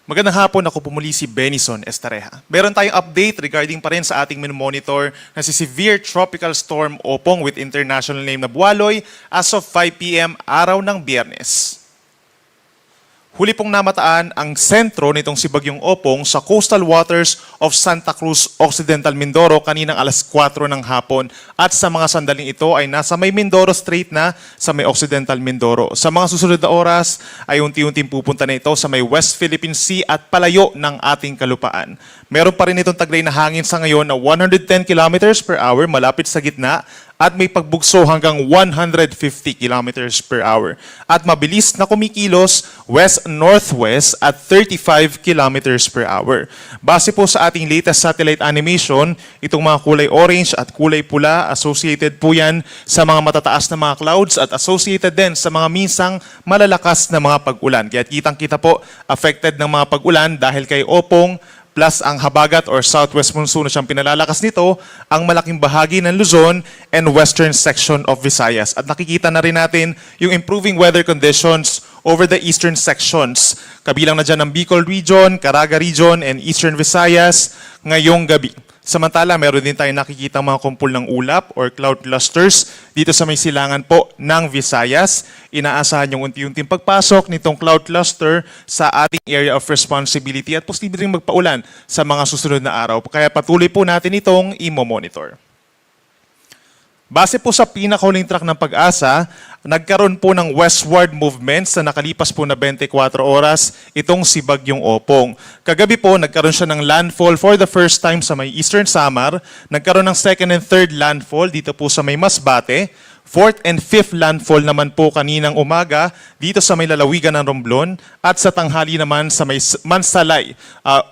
Magandang hapon, ako po muli si Benison Estareja. Meron tayong update regarding pa rin sa ating monitor na si Severe Tropical Storm Opong with international name na Bualoy as of 5 p.m. araw ng Biyernes. Huli pong namataan ang sentro nitong si Bagyong Opong sa coastal waters of Santa Cruz, Occidental Mindoro kaninang alas 4 ng hapon. At sa mga sandaling ito ay nasa may Mindoro Strait na sa may Occidental Mindoro. Sa mga susunod na oras ay unti-unting pupunta na ito sa may West Philippine Sea at palayo ng ating kalupaan. Meron pa rin itong taglay na hangin sa ngayon na 110 kilometers per hour malapit sa gitna at may pagbugso hanggang 150 kilometers per hour. At mabilis na kumikilos west-northwest at 35 kilometers per hour. Base po sa ating latest satellite animation, itong mga kulay orange at kulay pula, associated po yan sa mga matataas na mga clouds at associated din sa mga minsang malalakas na mga pag-ulan. Kaya kitang-kita po affected ng mga pag-ulan dahil kay Opong, plus ang habagat or southwest monsoon na siyang pinalalakas nito, ang malaking bahagi ng Luzon and western section of Visayas. At nakikita na rin natin yung improving weather conditions over the eastern sections. Kabilang na dyan ang Bicol Region, Caraga Region, and eastern Visayas ngayong gabi. Samantala, meron din tayong nakikita mga kumpul ng ulap or cloud clusters dito sa may silangan po ng Visayas. Inaasahan yung unti-unting pagpasok nitong cloud cluster sa ating area of responsibility at posible rin magpaulan sa mga susunod na araw. Kaya patuloy po natin itong i-monitor. Base po sa pinakahuling track ng Pag-asa, nagkaroon po ng westward movements na nakalipas po na 24 oras itong si Bagyong Opong. Kagabi po, nagkaroon siya ng landfall for the first time sa may Eastern Samar, nagkaroon ng second and third landfall dito po sa may Masbate, fourth and fifth landfall naman po kaninang umaga dito sa may lalawigan ng Romblon at sa tanghali naman sa may Mansalay,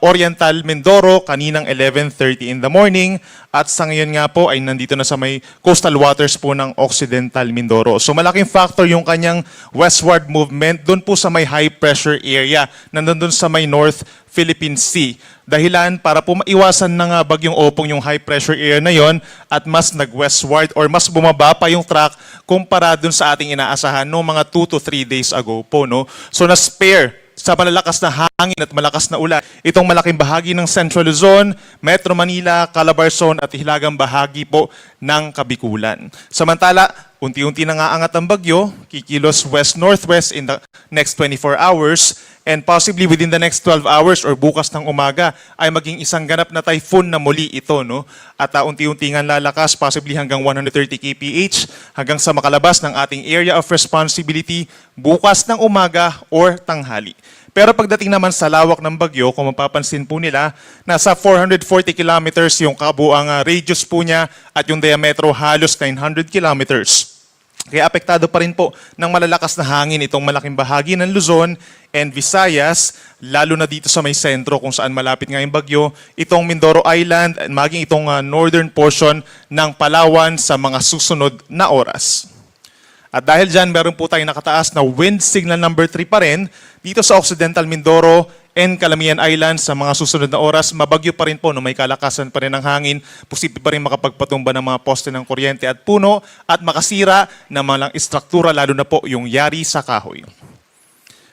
Oriental Mindoro kaninang 11:30 in the morning at sa ngayon nga po ay nandito na sa may coastal waters po ng Occidental Mindoro. So malaking factor yung kanyang westward movement doon po sa may high pressure area nandun sa may North Philippine Sea. Dahilan para po maiwasan ng Bagyong Opong yung high pressure area na yon at mas nag-westward or mas bumaba pa yung track kumpara dun sa ating inaasahan noong mga 2 to 3 days ago po. No? So na-spare sa malalakas na hangin at malakas na ulan itong malaking bahagi ng Central Luzon, Metro Manila, Calabarzon at hilagang bahagi po ng Kabikulan. Samantala, unti-unti na nga angat ang bagyo, kikilos west-northwest in the next 24 hours and possibly within the next 12 hours or bukas ng umaga ay maging isang ganap na typhoon na muli ito. No? At unti-unti nga lalakas, possibly hanggang 130 kph hanggang sa makalabas ng ating area of responsibility bukas ng umaga or tanghali. Pero pagdating naman sa lawak ng bagyo, kung mapapansin po nila, nasa 440 kilometers yung kabuang radius po niya at yung diametro halos 900 kilometers. Kaya apektado pa rin po ng malalakas na hangin itong malaking bahagi ng Luzon and Visayas, lalo na dito sa may sentro kung saan malapit nga yung bagyo, itong Mindoro Island at maging itong northern portion ng Palawan sa mga susunod na oras. At dahil dyan, meron po tayong nakataas na wind signal number 3 pa rin dito sa Occidental Mindoro and Calamian Islands sa mga susunod na oras. Mabagyo pa rin po, no, may kalakasan pa rin ng hangin, posible pa rin makapagpatumba ng mga poste ng kuryente at puno at makasira ng mga istruktura, lalo na po yung yari sa kahoy.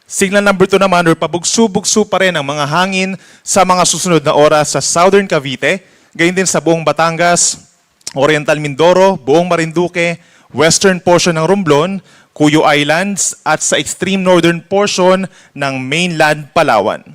Signal number 2 naman, or pabugso-bugso pa rin ang mga hangin sa mga susunod na oras sa Southern Cavite, gayon din sa buong Batangas, Oriental Mindoro, buong Marinduque, western portion ng Romblon, Cuyo Islands at sa extreme northern portion ng mainland Palawan.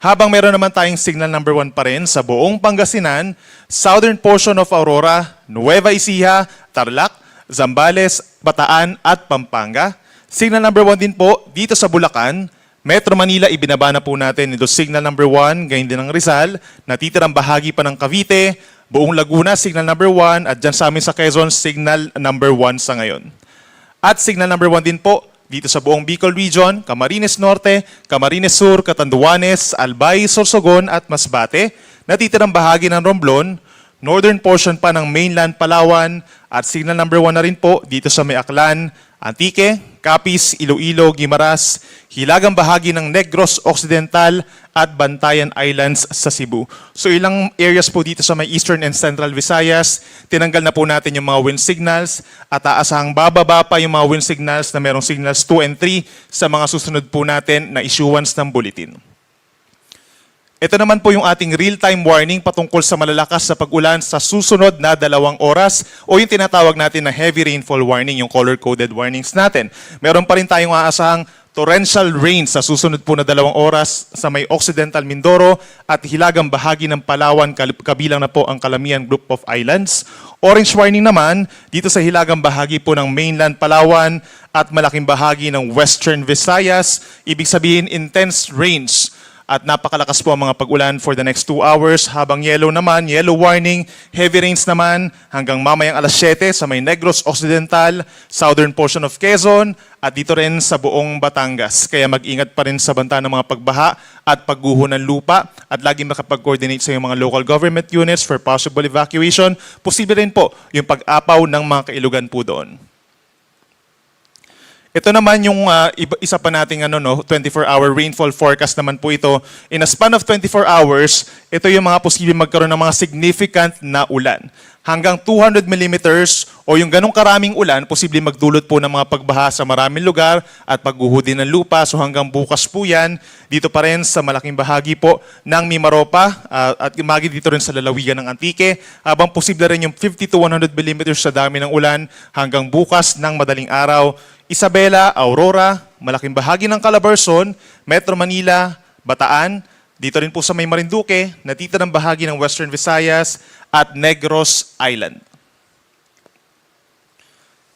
Habang meron naman tayong signal number 1 pa rin sa buong Pangasinan, southern portion of Aurora, Nueva Ecija, Tarlac, Zambales, Bataan at Pampanga. Signal number 1 din po dito sa Bulacan, Metro Manila, ibinaba na po natin ito signal number 1, gayon din ng Rizal, natitirang bahagi pa ng Cavite, buong Laguna, signal number 1, at dyan sa amin sa Quezon, signal number 1 sa ngayon. At signal number 1 din po dito sa buong Bicol Region, Camarines Norte, Camarines Sur, Catanduanes, Albay, Sorsogon at Masbate, natitirang bahagi ng Romblon, northern portion pa ng mainland Palawan, at signal number 1 na rin po dito sa may Aklan, Antique, Capiz, Iloilo, Guimaras, hilagang bahagi ng Negros Occidental at Bantayan Islands sa Cebu. So ilang areas po dito sa may Eastern and Central Visayas, tinanggal na po natin yung mga wind signals at aasahang bababa pa yung mga wind signals na merong signals 2 and 3 sa mga susunod po natin na issuance ng bulletin. Ito naman po yung ating real-time warning patungkol sa malalakas na pag-ulan sa susunod na 2 oras o yung tinatawag natin na heavy rainfall warning, yung color-coded warnings natin. Meron pa rin tayong aasahang torrential rain sa susunod po na 2 oras sa may Occidental Mindoro at hilagang bahagi ng Palawan, kabilang na po ang Calamian Group of Islands. Orange warning naman dito sa hilagang bahagi po ng mainland Palawan at malaking bahagi ng Western Visayas. Ibig sabihin intense rains at napakalakas po ang mga pag-ulan for the next 2 hours. Habang yellow naman, yellow warning, heavy rains naman hanggang mamayang alas 7 sa may Negros Occidental, southern portion of Quezon, at dito rin sa buong Batangas. Kaya mag-ingat pa rin sa banta ng mga pagbaha at pagguho ng lupa at lagi makapag-coordinate sa iyong mga local government units for possible evacuation. Posible rin po yung pag-apaw ng mga kailugan po doon. Ito naman yung isa pa nating 24-hour rainfall forecast naman po ito. In a span of 24 hours, ito yung mga posibleng magkaroon ng mga significant na ulan. Hanggang 200 millimeters o yung ganong karaming ulan, posibleng magdulot po ng mga pagbaha sa maraming lugar at pagguho din ng lupa. So hanggang bukas po yan, dito pa rin sa malaking bahagi po ng Mimaropa at magi dito rin sa lalawigan ng Antique. Habang posible rin yung 50 to 100 millimeters sa dami ng ulan hanggang bukas ng madaling araw. Isabela, Aurora, malaking bahagi ng Calabarzon, Metro Manila, Bataan, dito rin po sa may Marinduque, natitirang bahagi ng Western Visayas at Negros Island.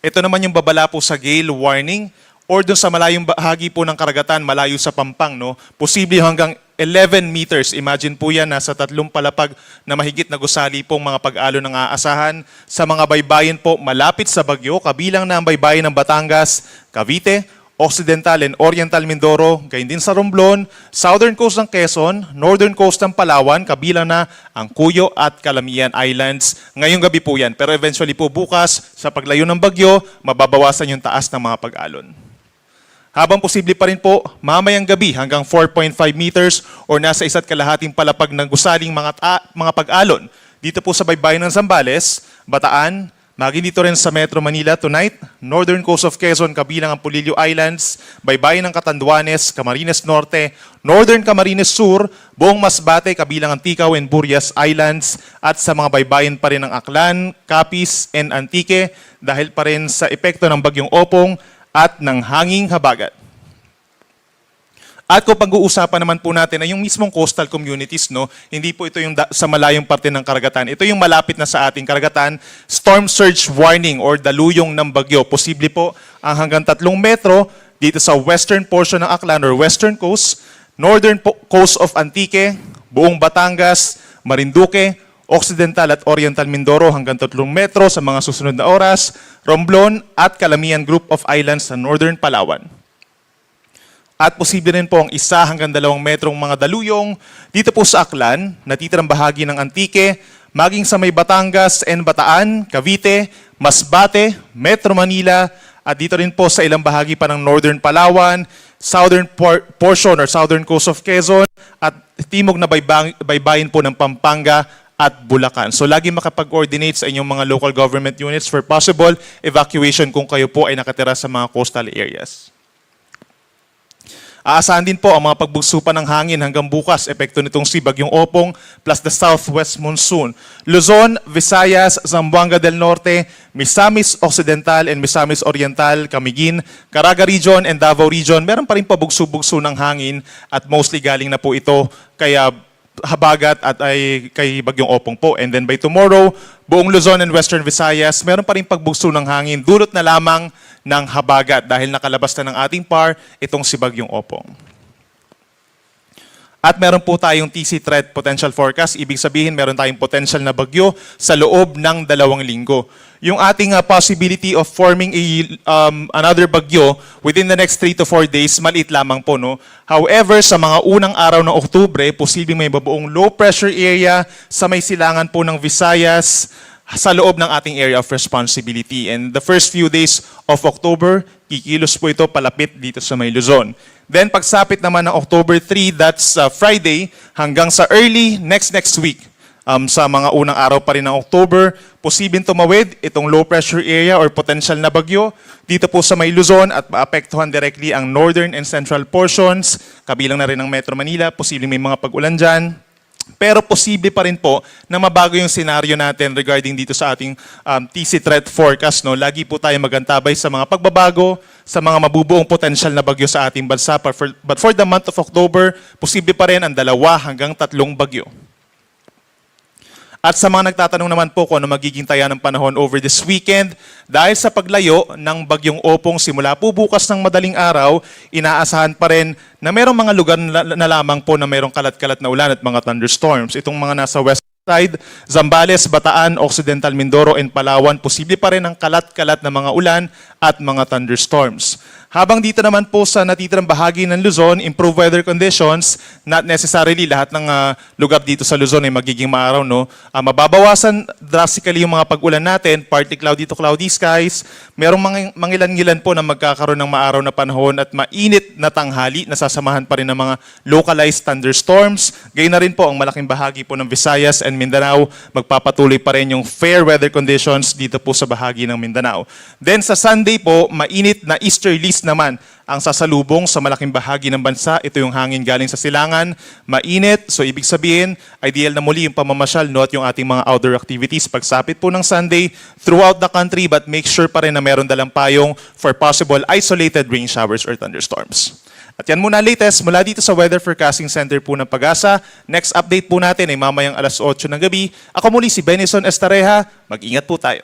Ito naman yung babala po sa gale warning or dun sa malayong bahagi po ng karagatan, malayo sa Pampang, no? Posible hanggang 11 meters. Imagine po yan, nasa 3 palapag na mahigit na gusali pong mga pag-alo ng aasahan. Sa mga baybayin po, malapit sa Bagyo, kabilang na ang baybayin ng Batangas, Cavite, Occidental and Oriental Mindoro, gayon din sa Romblon, Southern Coast ng Quezon, Northern Coast ng Palawan, kabilang na ang Cuyo at Calamian Islands. Ngayong gabi po yan, pero eventually po bukas, sa paglayo ng bagyo, mababawasan yung taas ng mga pag-alon. Habang posible pa rin po, mamayang gabi hanggang 4.5 meters o nasa 1.5 palapag ng gusaling mga pag-alon. Dito po sa baybayin ng Zambales, Bataan, maging dito rin sa Metro Manila tonight, Northern Coast of Quezon, kabilang ang Pulilio Islands, baybayin ng Catanduanes, Camarines Norte, Northern Camarines Sur, buong Masbate, kabilang ang Ticao and Burias Islands, at sa mga baybayin pa rin ng Aklan, Capiz, and Antique, dahil pa rin sa epekto ng bagyong Opong at ng hanging habagat. At kung pag-uusapan naman po natin ay yung mismong coastal communities, no, hindi po ito yung sa malayong parte ng karagatan. Ito yung malapit na sa ating karagatan, storm surge warning or daluyong ng bagyo. Posible po ang hanggang 3 metro dito sa western portion ng Aklan or western coast, northern coast of Antique, buong Batangas, Marinduque, Occidental at Oriental Mindoro hanggang 3 metro sa mga susunod na oras, Romblon at Calamian Group of Islands sa Northern Palawan. At posible rin po ang 1 hanggang 2 metrong mga daluyong dito po sa Aklan, natitirang bahagi ng Antique, maging sa may Batangas and Bataan, Cavite, Masbate, Metro Manila, at dito rin po sa ilang bahagi pa ng Northern Palawan, southern portion or southern coast of Quezon, at timog na baybayin po ng Pampanga at Bulacan. So lagi makapag-coordinate sa inyong mga local government units for possible evacuation kung kayo po ay nakatira sa mga coastal areas. Aasahan din po ang mga pagbugso pa ng hangin hanggang bukas, epekto nitong si Bagyong Opong plus the southwest monsoon. Luzon, Visayas, Zamboanga del Norte, Misamis Occidental and Misamis Oriental, Camiguin, Caraga Region and Davao Region, meron pa rin pabugso-bugso ng hangin at mostly galing na po ito kaya habagat at ay kay Bagyong Opong po. And then by tomorrow, buong Luzon and Western Visayas, meron pa rin pagbugso ng hangin, dulot na lamang ng habagat dahil nakalabas na ng ating PAR itong si Bagyong Opong. At meron po tayong TC threat potential forecast, ibig sabihin meron tayong potential na bagyo sa loob ng 2 linggo. Yung ating possibility of forming another bagyo within the next 3 to 4 days, maliit lamang po. No? However, sa mga unang araw ng Oktubre, posibleng may babuong low pressure area sa may silangan po ng Visayas sa loob ng ating area of responsibility. And the first few days of October, kikilos po ito palapit dito sa may Luzon. Then pagsapit naman ng October 3, that's Friday, hanggang sa early next week, sa mga unang araw pa rin ng October. Posibleng tumawid itong low pressure area or potential na bagyo dito po sa may Luzon at maapektuhan directly ang northern and central portions, kabilang na rin ang Metro Manila. Posibleng may mga pag-ulan dyan. Pero posible pa rin po na mabago yung senaryo natin regarding dito sa ating TC threat forecast. No? Lagi po tayo magantabay sa mga pagbabago, sa mga mabubuong potential na bagyo sa ating bansa. But for the month of October, posible pa rin ang 2 hanggang 3 bagyo. At sa mga nagtatanong naman po kung ano magiging taya ng panahon over this weekend, dahil sa paglayo ng bagyong Opong simula po bukas ng madaling araw, inaasahan pa rin na mayroong mga lugar na lamang po na mayroong kalat-kalat na ulan at mga thunderstorms. Itong mga nasa west side, Zambales, Bataan, Occidental Mindoro, and Palawan, posible pa rin ang kalat-kalat na mga ulan at mga thunderstorms. Habang dito naman po sa natitirang bahagi ng Luzon, improved weather conditions, not necessarily lahat ng lugar dito sa Luzon ay magiging maaraw. No? Mababawasan drastically yung mga pag-ulan natin, partly cloudy to cloudy skies. Merong mangilan-ngilan po na magkakaroon ng maaraw na panahon at mainit na tanghali, nasasamahan pa rin ng mga localized thunderstorms. Gayun na rin po ang malaking bahagi po ng Visayas and Mindanao, magpapatuloy pa rin yung fair weather conditions dito po sa bahagi ng Mindanao. Then sa Sunday po, mainit na easterlies naman ang sasalubong sa malaking bahagi ng bansa. Ito yung hangin galing sa silangan, mainit, so ibig sabihin, ideal na muli yung pamamasyal no, at yung ating mga outdoor activities pagsapit po ng Sunday throughout the country, but make sure pa rin na meron dalang payong for possible isolated rain showers or thunderstorms. At yan muna latest mula dito sa Weather Forecasting Center po ng Pag-asa. Next update po natin ay mamayang 8:00 ng gabi. Ako muli si Benison Estareja. Mag-ingat po tayo.